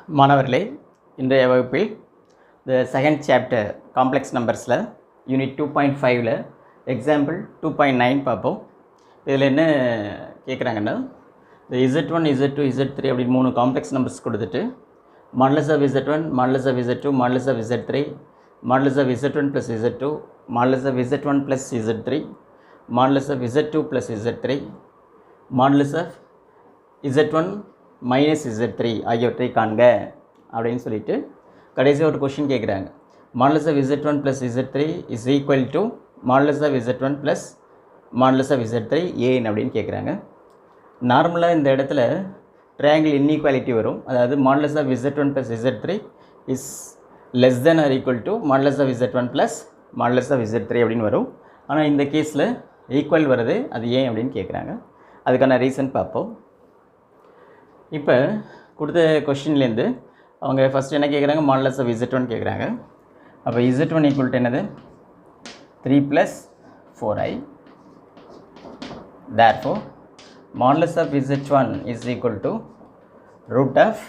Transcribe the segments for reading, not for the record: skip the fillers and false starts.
மாணவர்களே, இன்றைய வகுப்பில் இந்த செகண்ட் சாப்டர் காம்ப்ளெக்ஸ் நம்பர்ஸில் யூனிட் 2.5ல் எக்ஸாம்பிள் 2.9 பார்ப்போம். இதில் என்ன கேட்குறாங்கன்னா, இந்த Z1, Z2, Z3 அப்படின்னு 3 காம்ப்ளெக்ஸ் நம்பர்ஸ் கொடுத்துட்டு modulus of Z1, modulus of Z2, modulus of Z3, modulus of Z1 plus Z2, modulus of Z1 plus Z3, modulus of Z2 plus Z3, modulus of Z1 minus Z3 ஆகியவற்றை காண்க அப்படின்னு சொல்லிட்டு கடைசியாக ஒரு question கேட்குறாங்க. Modulus of Z1 plus Z3 is equal to modulus of Z1 plus modulus of Z3 ஏன் அப்படின்னு கேட்குறாங்க. நார்மலாக இந்த இடத்துல ட்ரையாங்கிள் இன்இக்வாலிட்டி வரும். அதாவது modulus of Z1 plus Z3 is less than or equal to modulus of Z1 plus modulus of Z3 அப்படின்னு வரும். ஆனால் இந்த கேஸில் ஈக்குவல் வருது, அது ஏன் அப்படின்னு கேட்குறாங்க. அதுக்கான ரீசன் பார்ப்போம். இப்போ கொடுத்த கொஷின்லேருந்து அவங்க ஃபஸ்ட் என்ன கேட்குறாங்க, மாடுலஸ் ஆஃப் Z1 கேட்குறாங்க. அப்போ Z1 ஈக்குவல் டு என்னது, 3 + 4i. therefore modulus of Z1 is equal to root of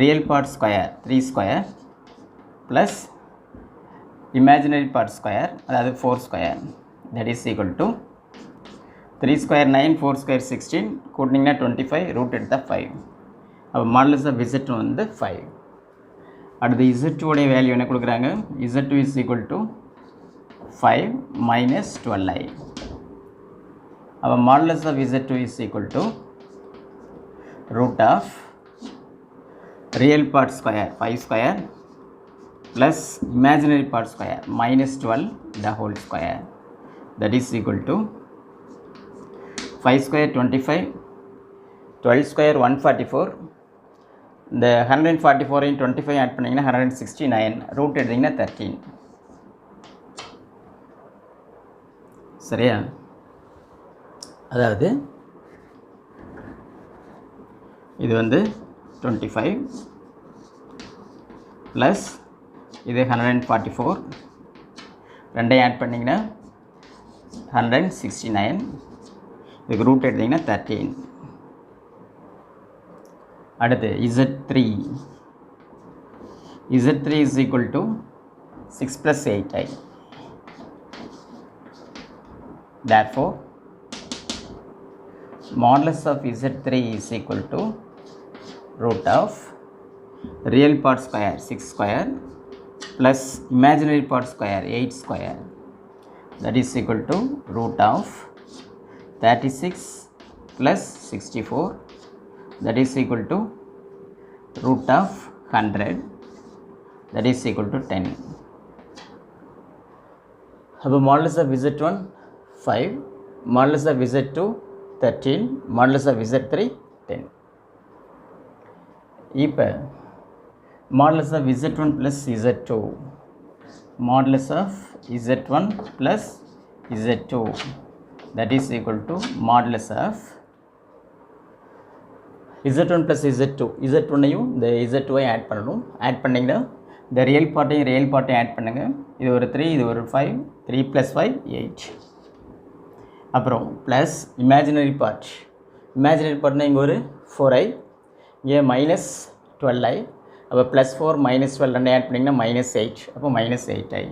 real part square 3 square plus imaginary part square, அதாவது 4 square, that is equal to 3 square 9, 4 square 16, கூட்டிங்கன்னா 25, root எடுத்தால் 5. அப்போ modulus of Z2 வந்து 5. அடுத்து Z2 உடைய value என்ன கொடுக்குறாங்க, Z2 is equal to 5 minus 12i. அப்போ modulus of Z2 is equal to root of real part square 5 square plus imaginary part square minus 12 the whole square, that is equal to 5 square 25, 12 square 144, இந்த 144ஐயும் 25 add பண்ணிங்கன்னா 169, root எடுத்திங்கன்னா 13. சரியா? அதாவது இது வந்து 25 plus இது 144, ரெண்டையும் ஆட் பண்ணிங்கன்னா 169, இதுக்கு ரூட் எடுத்திங்கன்னா 13. அடுத்து Z3 is equal to 6 + 8i. therefore modulus of Z3 is equal to root of real part square 6 square plus imaginary part square 8 square, that is equal to root of 36 plus 64, that is equal to root of 100, that is equal to 10. அப்போ modulus of Z1 5, modulus of Z2 13, modulus of Z3 10. இப்போ modulus of Z1 plus Z2, modulus of Z1 plus Z2, that is equal to modulus of Z1 plus Z2. Z1ஐயும் இந்த Z2ஐ add பண்ணணும். Add பண்ணிங்கன்னா இந்த real பார்ட்டையும் add பண்ணுங்க. இது ஒரு 3, இது ஒரு 5, 3 + 5 8. அப்புறம் ப்ளஸ் இமேஜினரி பார்ட்னா இங்கே ஒரு 4i, இங்கே மைனஸ் 12i. அப்போ ப்ளஸ் 4 மைனஸ் 12 ரெண்டையும் ஆட் பண்ணிங்கன்னா -8, அப்போ -8i.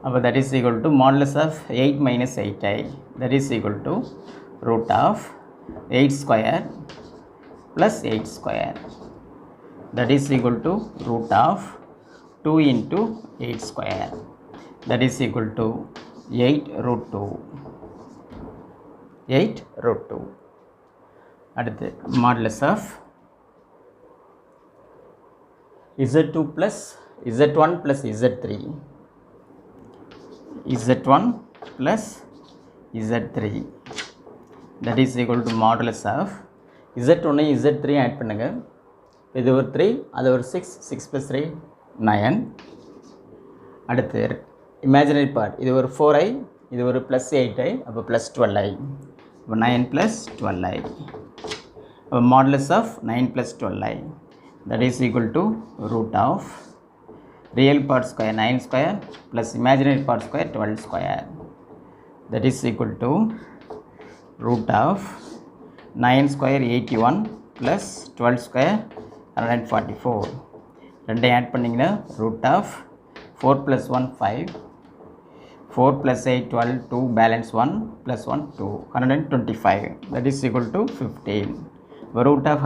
அப்போ that is equal to modulus of 8 minus 8i, that is equal to root of 8 square plus 8 square, that is equal to root of 2 into 8 square, that is equal to 8 root 2. 8 root 2. அடுத்து modulus of Z2 plus Z1 plus Z3, Z1 plus Z3, that is equal to modulus of Z1 Z3 add பண்ணுங்க. இது ஒரு 3, அது ஒரு 6, 6 + 3 9. அடுத்து imaginary part, இது ஒரு 4i, இது ஒரு ப்ளஸ் 8i, அப்போ ப்ளஸ் 12i, அப்போ 9 + 12i. அப்போ modulus of 9 + 12i, that is equal to root of real part square 9 square plus imaginary part square 12 square, that is equal to root of 9 square 81 plus 12 square 144. ரெண்டையும் add பண்ணிங்கன்னா root of 4 + 1 5, 4 + 8 12, 2 balance 1 + 1 2, 125. that is equal to 15. root of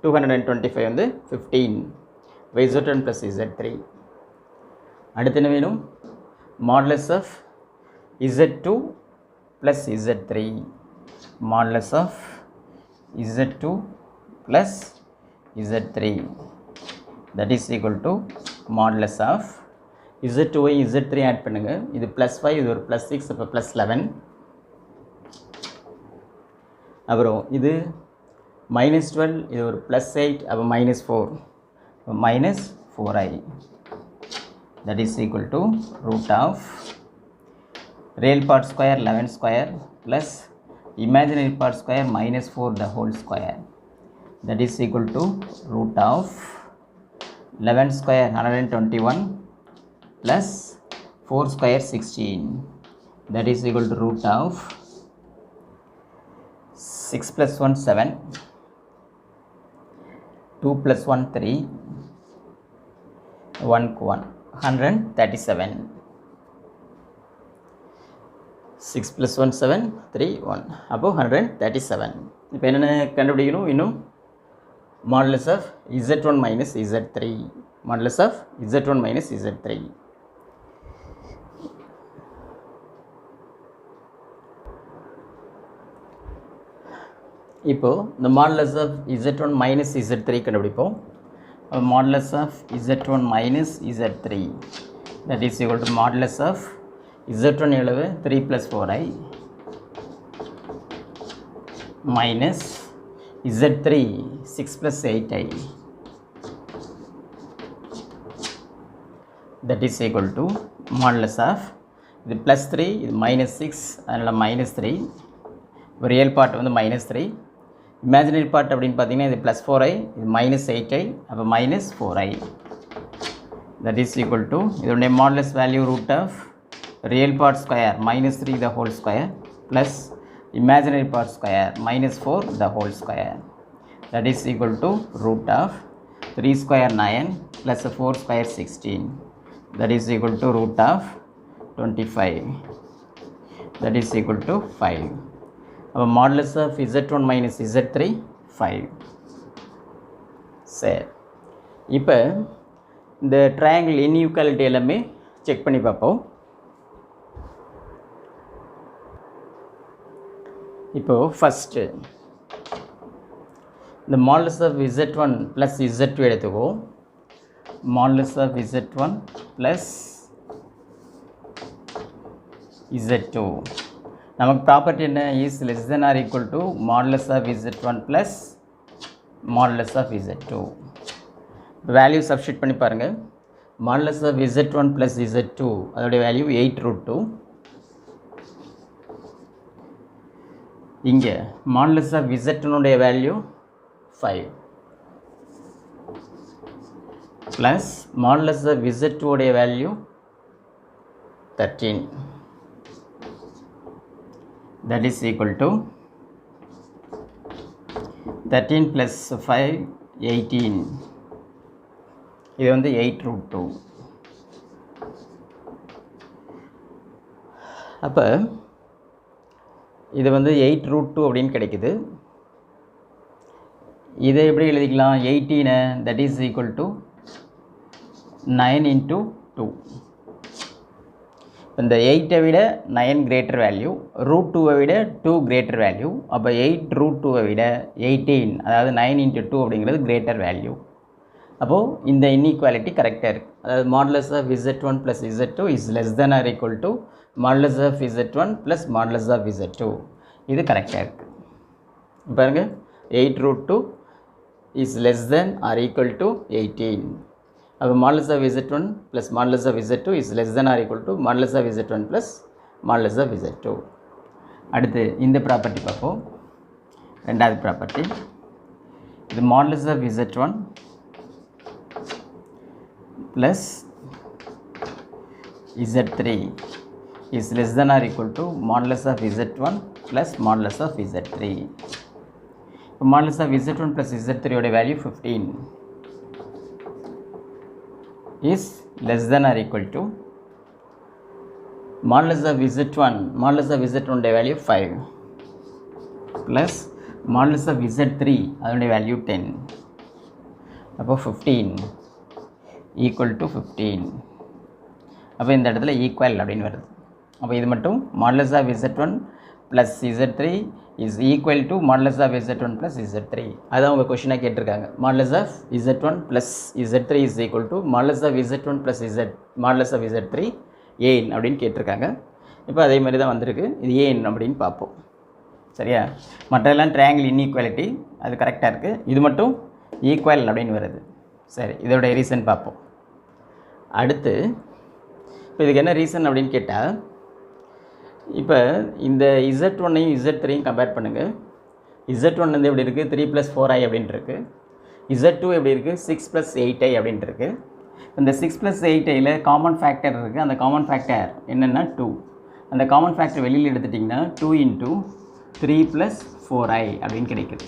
225 வந்து 15 z1 + z3. அடுத்து என்ன வேணும்? modulus of z2 + z3, modulus of z2 + z3, that is equal to modulus of z2 z3 add பண்ணுங்க. இது +5, இது ஒரு +6, அப்போ +11. அப்புறம் இது -12, இது ஒரு +8, அப்போ -4, -4i. that is equal to root of real part square 11 square plus imaginary part square -4 the whole square. that is equal to root of 11 square 121 plus 4 square 16. that is equal to root of 6 + 1 7, 2 + 1 3, 1 137. 6 + 1 7, 3 1, அப்போ 137. இப்போ என்னென்ன கண்டுபிடிக்கணும்? இன்னும் modulus of z1 - z3, modulus of z1 - z3. இப்போ இந்த modulus of z1 - z3 கண்டுபிடிப்போம். modulus of z1 - z3, that is equal to modulus of z1 எவ்வளவு? 3 + 4i minus z3 6 + 8i, that is equal to modulus of இது +3, இது -6, அதனால் -3. Real part வந்து -3, imaginary part அப்படின்னு பார்த்தீங்கன்னா இது +4i, இது -8i, அப்போ -4i. that is equal to இதனுடைய modulus value root of real part square -3 the whole square plus imaginary part square -4 the whole square. that is equal to root of 3 square 9 plus 4 square 16. that is equal to root of 25. that is equal to 5. அப்போ modulus of z1 - z3 5. சரி, இப்போ இந்த triangle inequality எல்லாமே check பண்ணி பார்ப்போம். இப்போது first இந்த modulus of z1 + z2 எடுத்துக்குவோம். modulus of z1 + z2 நமக்கு ப்ராப்பர்ட்டி என்ன? is less than or equal to modulus of z1 plus modulus of z2. Value substitute பண்ணி பாருங்கள். modulus of z1 plus z2 அதோடைய வேல்யூ 8√2. இங்கே modulus of z1 உடைய value 5 plus modulus of z2 உடைய value 13. that is equal to 13 plus 5 18. இது வந்து 8√2. அப்போ இது வந்து 8√2 அப்படின்னு கிடைக்குது. இதை எப்படி எழுதிக்கலாம்? 18 that is equal to 9 × 2. இந்த 8ஐ விட 9 கிரேட்டர் வேல்யூ, √2ஐ விட 2 கிரேட்டர் வேல்யூ. அப்போ 8√2ஐ விட 18, அதாவது 9 × 2 அப்படிங்கிறது கிரேட்டர் வேல்யூ. அப்போது இந்த இன்இக்வாலிட்டி கரெக்டாக இருக்குது. அதாவது modulus of z1 + z2 is less than or equal to modulus of z1 plus modulus of z2. இது கரெக்டாக இருக்குது. பாருங்கள், 8√2 is less than or equal to 18. அப்போ modulus of z1 plus modulus of z2 is less than or equal to modulus of z1 plus modulus of z2. அடுத்து இந்த property பார்ப்போம். ரெண்டாவது property, இது modulus of z1 plus z3 is less than or equal to modulus of z1 plus modulus of z3. இப்போ modulus of Z1 plus Z3 உடைய value 15 is less than or equal to modulus of Z1 உடைய value 5 plus modulus of Z3 அதனுடைய value 10. அப்போ 15 equal to 15. அப்போ இந்த இடத்துல equal அப்படின்னு வருது. அப்போ இது மட்டும் modulus of Z1 plus Z3 is equal to modulus of Z1 plus Z3. அதான் உங்கள் கொஷினாக கேட்டிருக்காங்க. Modulus of Z1 plus Z3 is equal to modulus of Z1 plus modulus of Z3 ஏன் அப்படின்னு கேட்டிருக்காங்க. இப்போ அதே மாதிரி தான் வந்திருக்கு. இது ஏன் அப்படின்னு பார்ப்போம். சரியா? மற்றெல்லாம் ட்ரையாங்கிள் இன்ஈக்குவாலிட்டி, அது கரெக்டாக இருக்குது. இது மட்டும் ஈக்குவல் அப்படின்னு வருது. சரி, இதோடைய ரீசன் பார்ப்போம். அடுத்து இப்போ இதுக்கு என்ன ரீசன் அப்படின்னு கேட்டால், இப்போ இந்த Z1ஐயும் Z3ஐயும் கம்பேர் பண்ணுங்கள். Z1 வந்து எப்படி இருக்குது, 3 + 4i அப்படின்ட்டு இருக்குது. Z2 எப்படி இருக்குது, 6 + 8i அப்படின்ட்டு இருக்குது. இந்த 6 + 8iயில் காமன் ஃபேக்டர் இருக்குது. அந்த காமன் ஃபேக்டர் என்னென்னா 2. அந்த காமன் ஃபேக்டர் வெளியில் எடுத்துட்டிங்கன்னா 2 × 3 + 4i அப்படின்னு கிடைக்குது.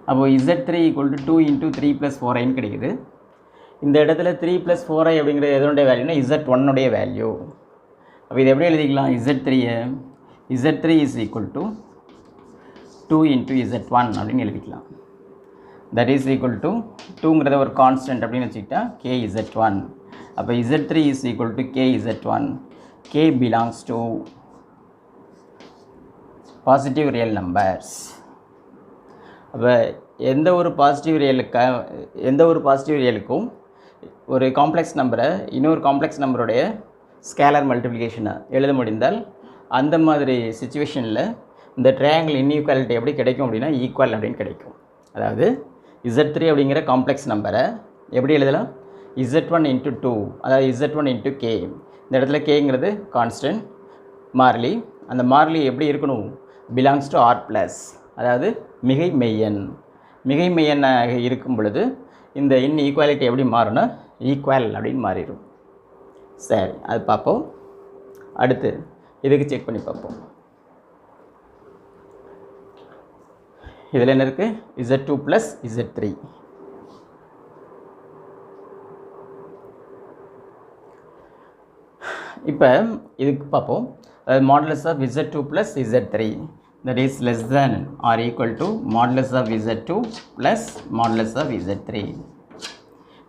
அப்போது Z3 = 2 × 3 + 4iன்னு கிடைக்குது. இந்த இடத்துல 3 + 4i அப்படிங்கிறது எதனுடைய வேல்யூனா Z1 உடைய வேல்யூ. அப்போ இது எப்படி எழுதிக்கலாம், Z3 is equal to 2 × Z1 அப்படின்னு எழுதிக்கலாம். தட் இஸ் ஈக்குவல் டு 2ங்கிறத ஒரு கான்ஸ்டன்ட் அப்படின்னு வச்சுக்கிட்டா KZ1. அப்போ Z3 is equal to KZ1. K belongs to positive real numbers. அப்போ எந்த ஒரு பாசிட்டிவ் ரியலுக்கும் ஒரு காம்ப்ளெக்ஸ் நம்பரை இன்னொரு காம்ப்ளெக்ஸ் நம்பருடைய ஸ்கேலர் மல்டிப்ளிகேஷனை எழுத முடிந்தால் அந்த மாதிரி சிச்சுவேஷனில் இந்த ட்ரையாங்கிள் இன்ஈக்குவாலிட்டி எப்படி கிடைக்கும் அப்படின்னா ஈக்குவல் அப்படின்னு கிடைக்கும். அதாவது Z3 அப்படிங்கிற காம்ப்ளெக்ஸ் நம்பரை எப்படி எழுதலாம், Z1 × 2, அதாவது Z1 × K. இந்த இடத்துல Kங்கிறது கான்ஸ்டன்ட் மாறிலி. அந்த மாறிலி எப்படி இருக்கணும், பிலாங்ஸ் டு R+, அதாவது மிகை மெய்யெண்ணாக இருக்கும் பொழுது இந்த இன்ஈக்குவாலிட்டி எப்படி மாறும்னா ஈக்குவல் அப்படின்னு மாறிடும். சரி, அது பார்ப்போம். அடுத்து இதுக்கு செக் பண்ணி பார்ப்போம். இதில் என்ன இருக்குது, Z2 + Z3. இப்போ இதுக்கு பார்ப்போம். அதாவது modulus of Z2 + Z3 that is less than or equal to modulus of Z2 plus modulus of Z3.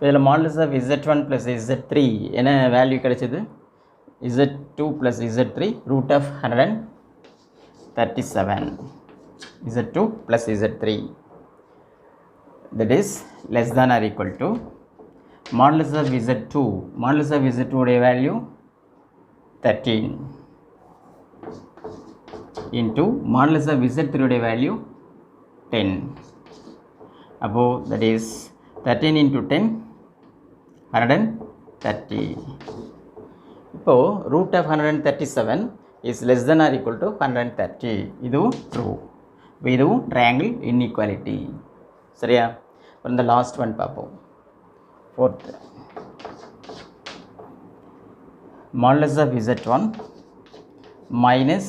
இதில் modulus of Z1 plus Z3 என்ன வேல்யூ கிடைச்சது, Z2 plus Z3 √137. Z2 plus Z3 that is less than or equal to modulus of Z2. Modulus of Z2 உடைய value 13 into modulus of Z3 உடைய value 10. அப்போது that is 13 × 10 130. இப்போது √137 is less than or equal to 130. இதுவும் true. இப்போ இதுவும் triangle inequality. சரியா? அப்புறம் இந்த லாஸ்ட் ஒன் பார்ப்போம். 4th modulus of Z1 minus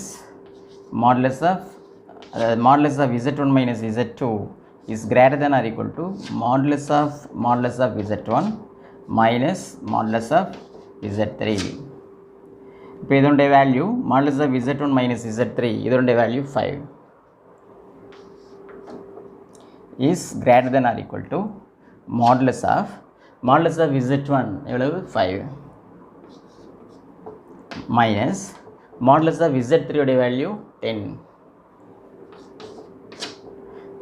modulus of Z1 minus Z2 is greater than or equal to modulus of Z1 minus modulus of Z3. இப்போ இதனுடைய value modulus of Z1 minus Z3 இதனுடைய value 5 is greater than or equal to modulus of Z1 எவ்வளவு 5 minus modulus of Z3 உடைய value 10.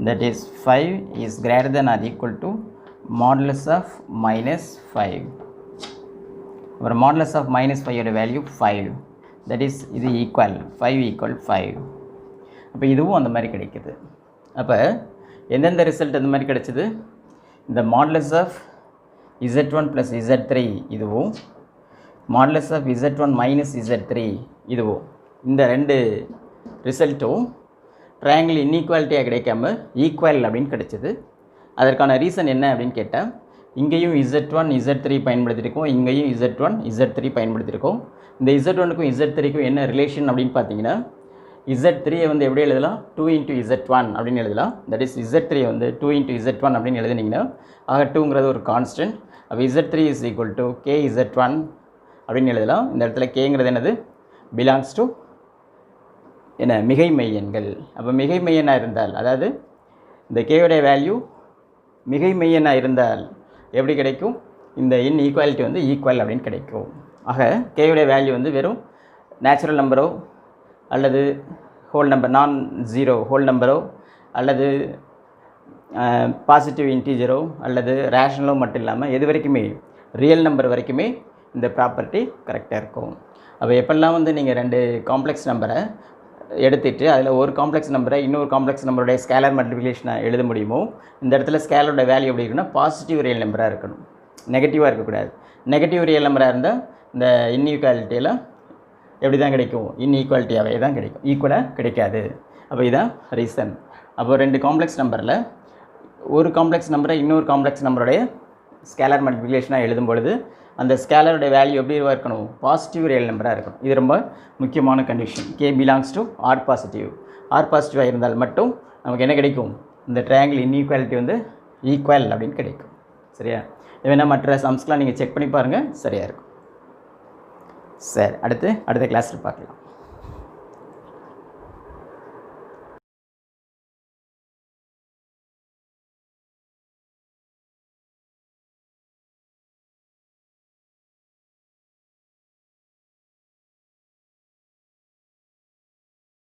that is 5 is greater than or equal to modulus of -5. ஒரு modulus of -5 உடைய value 5. that is இது equal 5 = 5. அப்போ இதுவும் அந்த மாதிரி கிடைக்குது. அப்போ எந்தெந்த ரிசல்ட் அந்த மாதிரி கிடைச்சிது, இந்த modulus of Z1 plus Z3 இதுவும் modulus of Z1 minus Z3 இதுவும், இந்த ரெண்டு ரிசல்ட்டும் ட்ரையாங்கிள் இன்ஈக்குவாலிட்டியாக கிடைக்காம ஈக்குவல் அப்படின்னு கிடைச்சிது. அதற்கான ரீசன் என்ன அப்படின்னு கேட்டால், இங்கேயும் Z1 Z3 பயன்படுத்தியிருக்கோம், இங்கேயும் Z1 Z3 பயன்படுத்தியிருக்கோம். இந்த Z1க்கும் Z3க்கும் என்ன ரிலேஷன் அப்படின்னு பார்த்தீங்கன்னா, Z3 வந்து எப்படி எழுதலாம் 2 into Z1 அப்படின்னு எழுதலாம். தட் இஸ் Z3 வந்து 2 into Z1 அப்படின்னு எழுதுனீங்கன்னா ஆக 2ங்கிறது ஒரு கான்ஸ்டன்ட். அப்போ Z3 is equal to KZ1 அப்படின்னு எழுதலாம். இந்த இடத்துல கேங்கிறது என்னது பிலாங்ஸ் டு என்ன மிகை மெய்யெண்கள். அப்போ மிகை மெய்யெண்ணாக இருந்தால் அதாவது இந்த கேயோடைய வேல்யூ மிகை மெய்யெண்ணாக இருந்தால் எப்படி கிடைக்கும் இந்த இன்ஈக்குவாலிட்டி வந்து ஈக்குவல் அப்படின்னு கிடைக்கும். ஆக கேயோடைய வேல்யூ வந்து வெறும் நேச்சுரல் நம்பரோ அல்லது ஹோல் நம்பர் நான் ஜீரோ ஹோல் நம்பரோ அல்லது பாசிட்டிவ் இன்டீஜரோ அல்லது ரேஷனலோ மட்டும் இல்லாமல் எது வரைக்குமே ரியல் நம்பர் வரைக்குமே இந்த ப்ராப்பர்ட்டி கரெக்டாக இருக்கும். அப்போ எப்பெல்லாம் வந்து நீங்கள் 2 காம்ப்ளெக்ஸ் நம்பரை எடுத்துகிட்டு அதில் ஒரு காம்ப்ளெக்ஸ் நம்பரை இன்னொரு காம்ப்ளெக்ஸ் நம்பருடைய ஸ்கேலர் மல்டிப்ளிகேஷனை எழுத முடியுமோ இந்த இடத்துல ஸ்கேலரோட வேல்யூ எப்படி இருக்குன்னா பாசிட்டிவ் ரியல் நம்பராக இருக்கணும், நெகட்டிவாக இருக்கக்கூடாது. நெகட்டிவ் ரியல் நம்பராக இருந்தால் இந்த இன்ஈக்குவாலிட்டியில் எப்படி தான் கிடைக்கும் இன்ஈக்குவாலிட்டியாகவே தான் கிடைக்கும், ஈக்குவலாக கிடைக்காது. அப்போ இதுதான் ரீசன். அப்போ 2 காம்ப்ளெக்ஸ் நம்பரில் ஒரு காம்ப்ளெக்ஸ் நம்பரை இன்னொரு காம்ப்ளெக்ஸ் நம்பருடைய ஸ்கேலர் மல்டிப்ளிகேஷனாக எழுதும் பொழுது அந்த ஸ்கேலருடைய வேல்யூ எப்படி இருக்கணும் பாசிட்டிவ் ரியல் நம்பராக இருக்கணும். இது ரொம்ப முக்கியமான condition. K belongs to R positive. R பாசிட்டிவாக இருந்தால் மட்டும் நமக்கு என்ன கிடைக்கும் இந்த ட்ரையாங்கிள் இன்ஈக்குவாலிட்டி வந்து ஈக்குவல் அப்படின்னு கிடைக்கும். சரியா? இது வேணால் மற்ற சம்ஸ்லாம் நீங்கள் செக் பண்ணி பாருங்கள், சரியாக இருக்கும். சரி, அடுத்த கிளாஸில் பார்க்கலாம்.